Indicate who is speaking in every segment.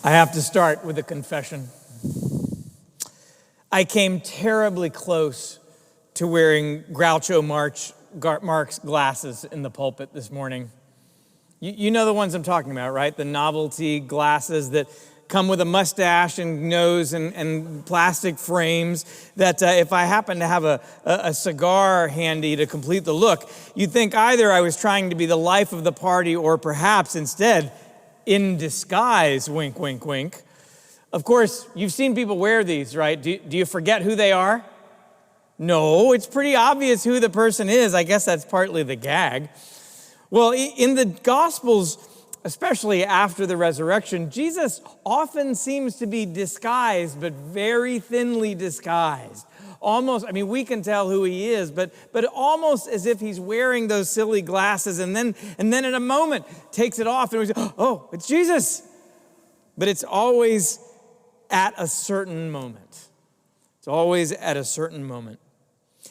Speaker 1: I have to start with a confession. I came terribly close to wearing Groucho Marx glasses in the pulpit this morning. You know the ones I'm talking about, right? The novelty glasses that come with a mustache and nose and plastic frames that if I happen to have a cigar handy to complete the look, you'd think either I was trying to be the life of the party or perhaps instead in disguise, wink, wink, wink. Of course, you've seen people wear these, right? Do you forget who they are? No, it's pretty obvious who the person is. I guess that's partly the gag. Well, in the Gospels, especially after the resurrection, Jesus often seems to be disguised, but very thinly disguised. Almost, we can tell who he is, but almost as if he's wearing those silly glasses and then in a moment takes it off and we say, oh, it's Jesus. But it's always at a certain moment. It's always at a certain moment.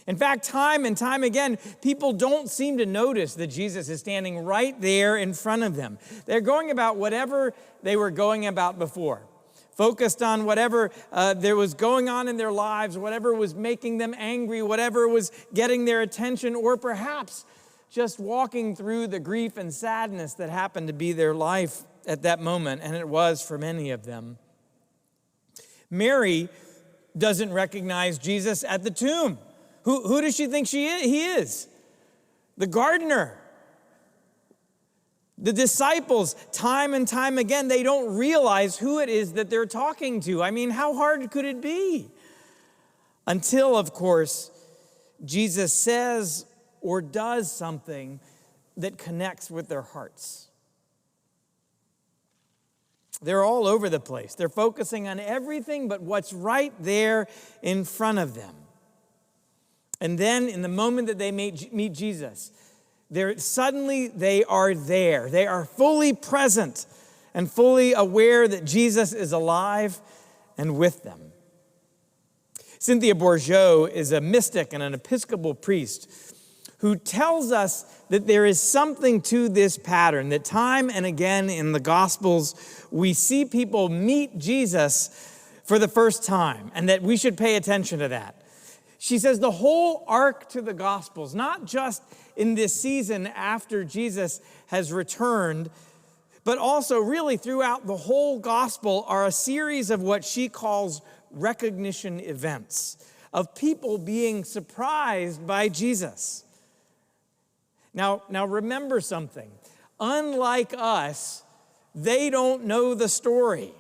Speaker 1: In fact, time and time again, people don't seem to notice that Jesus is standing right there in front of them. They're going about whatever they were going about before, focused on whatever there was going on in their lives, whatever was making them angry, whatever was getting their attention, or perhaps just walking through the grief and sadness that happened to be their life at that moment, and it was for many of them. Mary doesn't recognize Jesus at the tomb. Who does she think he is? The gardener. The disciples, time and time again, they don't realize who it is that they're talking to. How hard could it be? Until, of course, Jesus says or does something that connects with their hearts. They're all over the place. They're focusing on everything but what's right there in front of them. And then in the moment that they meet Jesus, suddenly they are there. They are fully present and fully aware that Jesus is alive and with them. Cynthia Borjeau is a mystic and an Episcopal priest who tells us that there is something to this pattern, that time and again in the Gospels, we see people meet Jesus for the first time, and that we should pay attention to that. She says the whole arc to the Gospels, not just in this season after Jesus has returned, but also really throughout the whole Gospel are a series of what she calls recognition events, of people being surprised by Jesus. Now remember something. Unlike us, they don't know the story.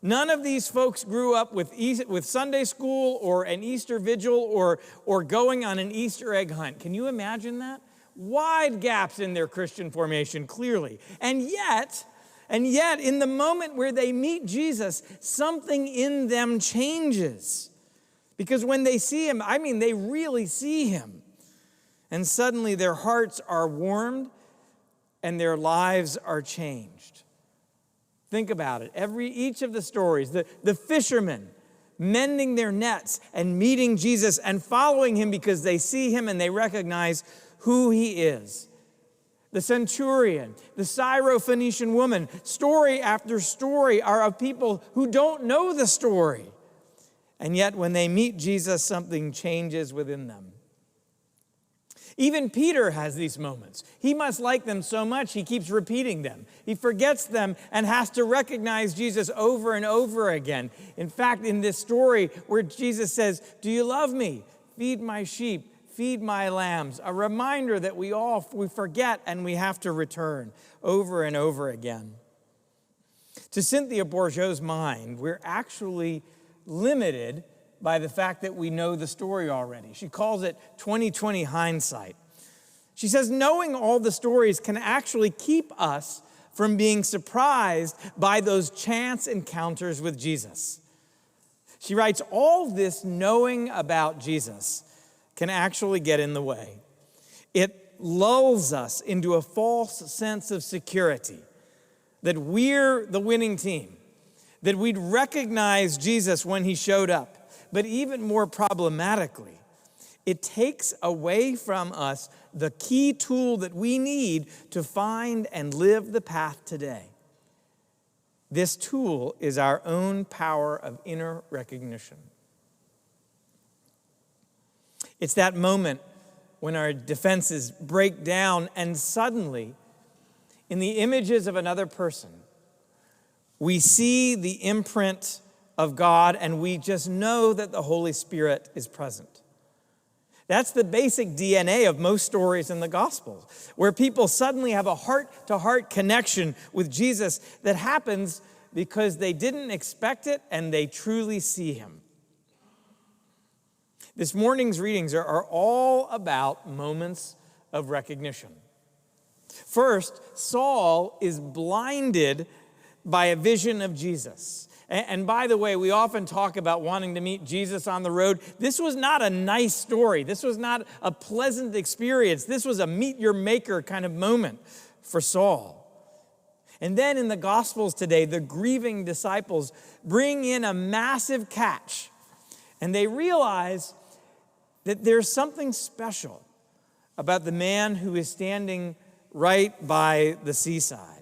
Speaker 1: None of these folks grew up with Sunday school or an Easter vigil or going on an Easter egg hunt. Can you imagine that? Wide gaps in their Christian formation, clearly. And yet, in the moment where they meet Jesus, something in them changes. Because when they see him, they really see him. And suddenly their hearts are warmed and their lives are changed. Think about it. Each of the stories, the fishermen mending their nets and meeting Jesus and following him because they see him and they recognize who he is. The centurion, the Syrophoenician woman, story after story are of people who don't know the story. And yet when they meet Jesus, something changes within them. Even Peter has these moments. He must like them so much, he keeps repeating them. He forgets them and has to recognize Jesus over and over again. In fact, in this story where Jesus says, "Do you love me? Feed my sheep, feed my lambs," a reminder that we forget and we have to return over and over again. To Cynthia Borjeau's mind, we're actually limited by the fact that we know the story already. She calls it 20/20 hindsight. She says knowing all the stories can actually keep us from being surprised by those chance encounters with Jesus. She writes, all this knowing about Jesus can actually get in the way. It lulls us into a false sense of security, that we're the winning team, that we'd recognize Jesus when he showed up. But even more problematically, it takes away from us the key tool that we need to find and live the path today. This tool is our own power of inner recognition. It's that moment when our defenses break down and suddenly, in the images of another person, we see the imprint of God and we just know that the Holy Spirit is present. That's the basic DNA of most stories in the Gospels, where people suddenly have a heart-to-heart connection with Jesus that happens because they didn't expect it and they truly see him. This morning's readings are all about moments of recognition. First, Saul is blinded by a vision of Jesus. And by the way, we often talk about wanting to meet Jesus on the road. This was not a nice story. This was not a pleasant experience. This was a meet your maker kind of moment for Saul. And then in the Gospels today, the grieving disciples bring in a massive catch. And they realize that there's something special about the man who is standing right by the seaside.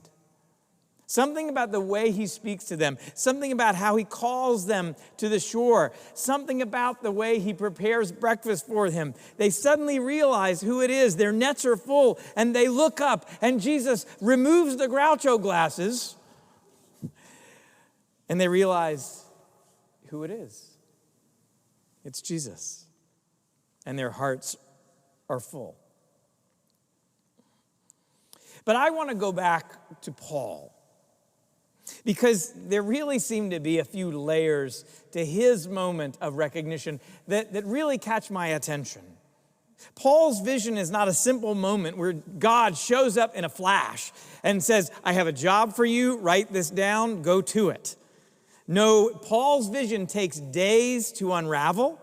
Speaker 1: Something about the way he speaks to them, something about how he calls them to the shore, something about the way he prepares breakfast for them. They suddenly realize who it is. Their nets are full, and they look up, and Jesus removes the Groucho glasses, and they realize who it is. It's Jesus, and their hearts are full. But I want to go back to Paul, because there really seem to be a few layers to his moment of recognition that really catch my attention. Paul's vision is not a simple moment where God shows up in a flash and says, I have a job for you, write this down, go to it. No, Paul's vision takes days to unravel,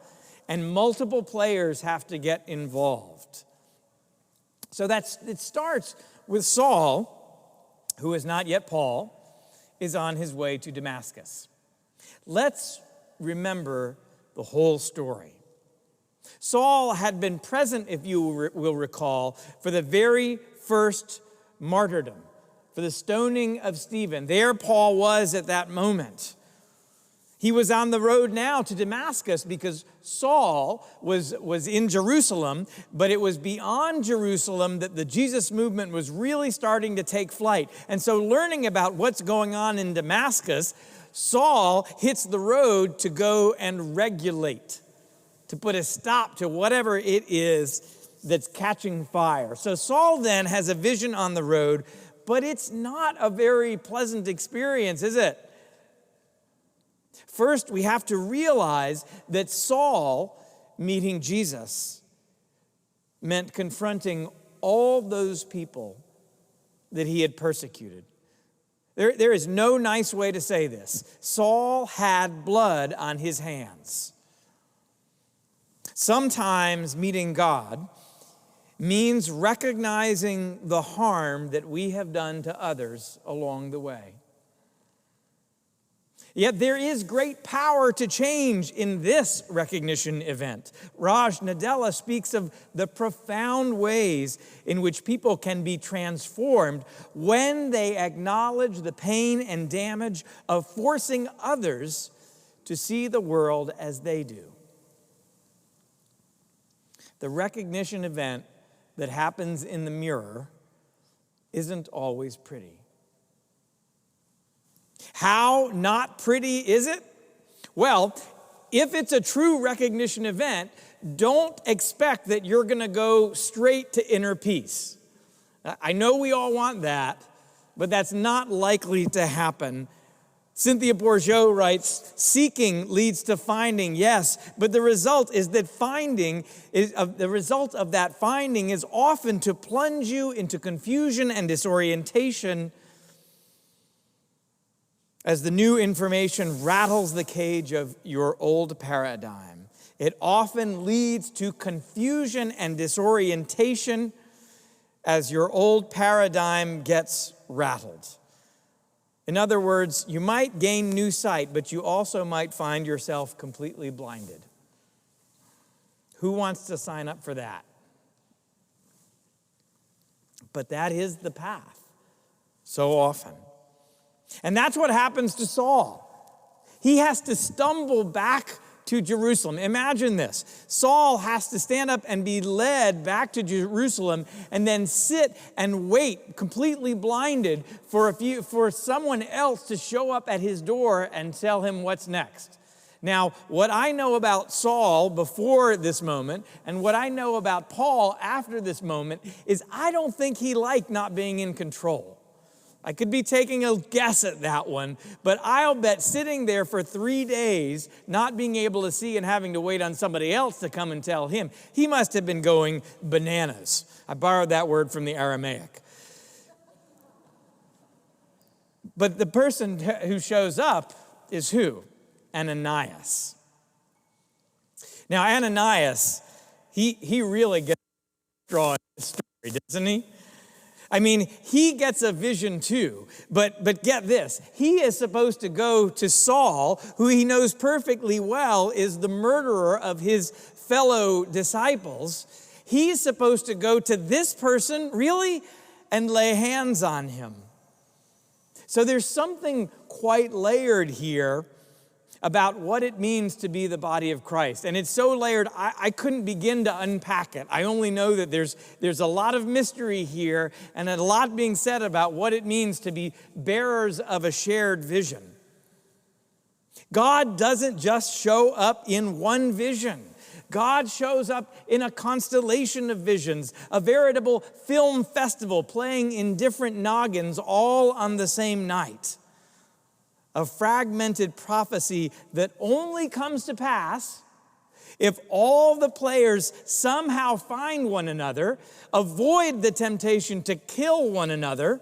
Speaker 1: and multiple players have to get involved. So it starts with Saul, who is not yet Paul, is on his way to Damascus. Let's remember the whole story. Saul had been present, if you will recall, for the very first martyrdom, for the stoning of Stephen. There Paul was at that moment. He was on the road now to Damascus because Saul was in Jerusalem, but it was beyond Jerusalem that the Jesus movement was really starting to take flight. And so learning about what's going on in Damascus, Saul hits the road to go and regulate, to put a stop to whatever it is that's catching fire. So Saul then has a vision on the road, but it's not a very pleasant experience, is it? First, we have to realize that Saul meeting Jesus meant confronting all those people that he had persecuted. There is no nice way to say this. Saul had blood on his hands. Sometimes meeting God means recognizing the harm that we have done to others along the way. Yet there is great power to change in this recognition event. Raj Nadella speaks of the profound ways in which people can be transformed when they acknowledge the pain and damage of forcing others to see the world as they do. The recognition event that happens in the mirror isn't always pretty. How not pretty is it? Well, if it's a true recognition event, don't expect that you're going to go straight to inner peace. I know we all want that, but that's not likely to happen. Cynthia Borjeau writes, seeking leads to finding, yes, but the result is that the result of that finding is often to plunge you into confusion and disorientation as the new information rattles the cage of your old paradigm. It often leads to confusion and disorientation as your old paradigm gets rattled. In other words, you might gain new sight, but you also might find yourself completely blinded. Who wants to sign up for that? But that is the path so often. And that's what happens to Saul. He has to stumble back to Jerusalem. Imagine this. Saul has to stand up and be led back to Jerusalem and then sit and wait, completely blinded, for someone else to show up at his door and tell him what's next. Now, what I know about Saul before this moment and what I know about Paul after this moment is I don't think he liked not being in control. I could be taking a guess at that one, but I'll bet sitting there for 3 days, not being able to see and having to wait on somebody else to come and tell him, he must have been going bananas. I borrowed that word from the Aramaic. But the person who shows up is who? Ananias. Now, Ananias, he really gets a straw in this story, doesn't he? I mean, he gets a vision too, but get this. He is supposed to go to Saul, who he knows perfectly well is the murderer of his fellow disciples. He's supposed to go to this person, really, and lay hands on him. So there's something quite layered here about what it means to be the body of Christ. And it's so layered, I couldn't begin to unpack it. I only know that there's a lot of mystery here and a lot being said about what it means to be bearers of a shared vision. God doesn't just show up in one vision. God shows up in a constellation of visions, a veritable film festival playing in different noggins all on the same night. A fragmented prophecy that only comes to pass if all the players somehow find one another, avoid the temptation to kill one another,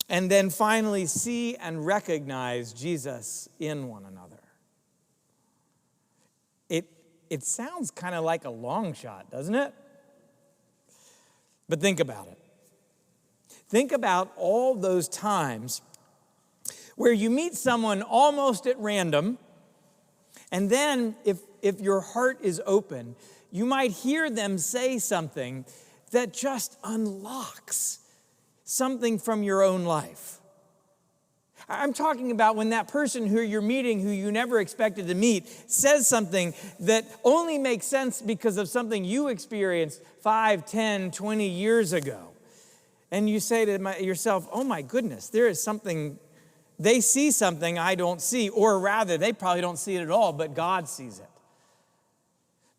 Speaker 1: and then finally see and recognize Jesus in one another. It sounds kind of like a long shot, doesn't it? But think about it. Think about all those times where you meet someone almost at random, and then if your heart is open, you might hear them say something that just unlocks something from your own life. I'm talking about when that person who you're meeting, who you never expected to meet, says something that only makes sense because of something you experienced 5, 10, 20 years ago. And you say to yourself, oh my goodness, there is something. They see something I don't see, or rather, they probably don't see it at all, but God sees it.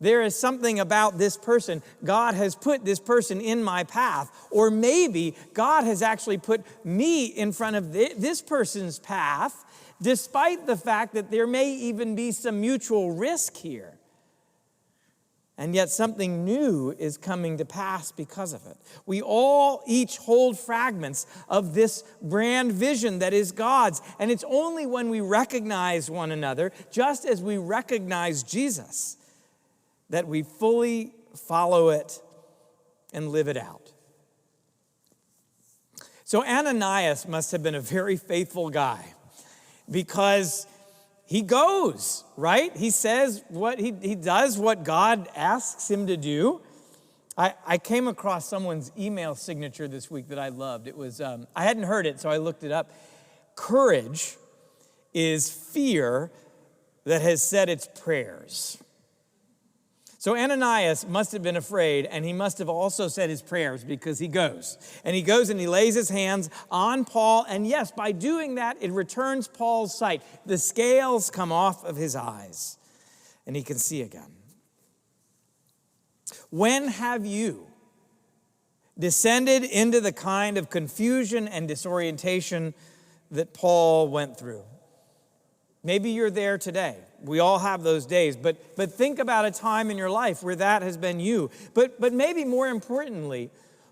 Speaker 1: There is something about this person. God has put this person in my path, or maybe God has actually put me in front of this person's path, despite the fact that there may even be some mutual risk here. And yet something new is coming to pass because of it. We all each hold fragments of this grand vision that is God's. And it's only when we recognize one another, just as we recognize Jesus, that we fully follow it and live it out. So Ananias must have been a very faithful guy, because he goes, right? He says what he does what God asks him to do. I came across someone's email signature this week that I loved. It was, I hadn't heard it, so I looked it up. Courage is fear that has said its prayers. So Ananias must have been afraid, and he must have also said his prayers, because he goes. And he goes and he lays his hands on Paul, and yes, by doing that, it returns Paul's sight. The scales come off of his eyes, and he can see again. When have you descended into the kind of confusion and disorientation that Paul went through? Maybe you're there today. We all have those days, but think about a time in your life where that has been you. But maybe more importantly,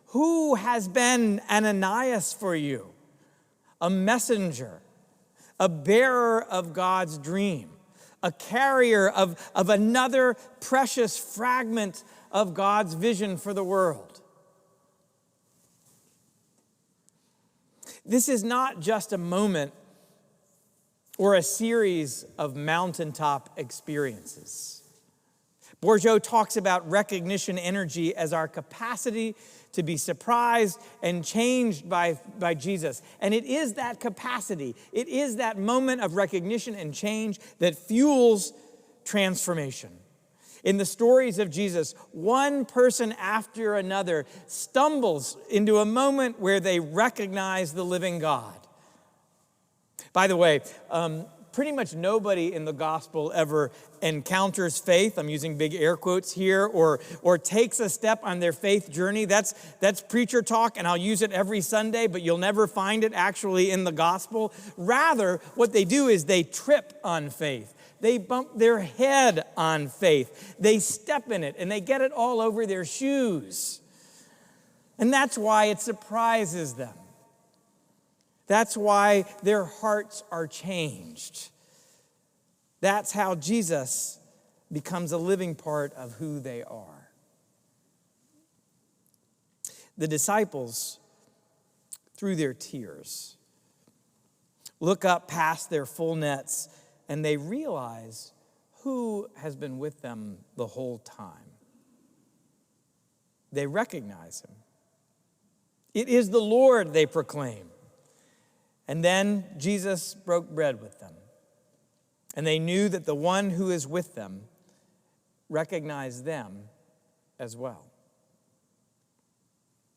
Speaker 1: who has been Ananias for you? A messenger, a bearer of God's dream, a carrier of another precious fragment of God's vision for the world. This is not just a moment or a series of mountaintop experiences, Borjeau talks about recognition energy as our capacity to be surprised and changed by Jesus. And it is that capacity, it is that moment of recognition and change that fuels transformation. In the stories of Jesus, one person after another stumbles into a moment where they recognize the living God. By the way, pretty much nobody in the gospel ever encounters faith, I'm using big air quotes here, or takes a step on their faith journey. That's preacher talk, and I'll use it every Sunday, but you'll never find it actually in the gospel. Rather, what they do is they trip on faith. They bump their head on faith. They step in it, and they get it all over their shoes. And that's why it surprises them. That's why their hearts are changed. That's how Jesus becomes a living part of who they are. The disciples, through their tears, look up past their full nets and they realize who has been with them the whole time. They recognize him. It is the Lord, they proclaim. And then Jesus broke bread with them. And they knew that the one who is with them recognized them as well.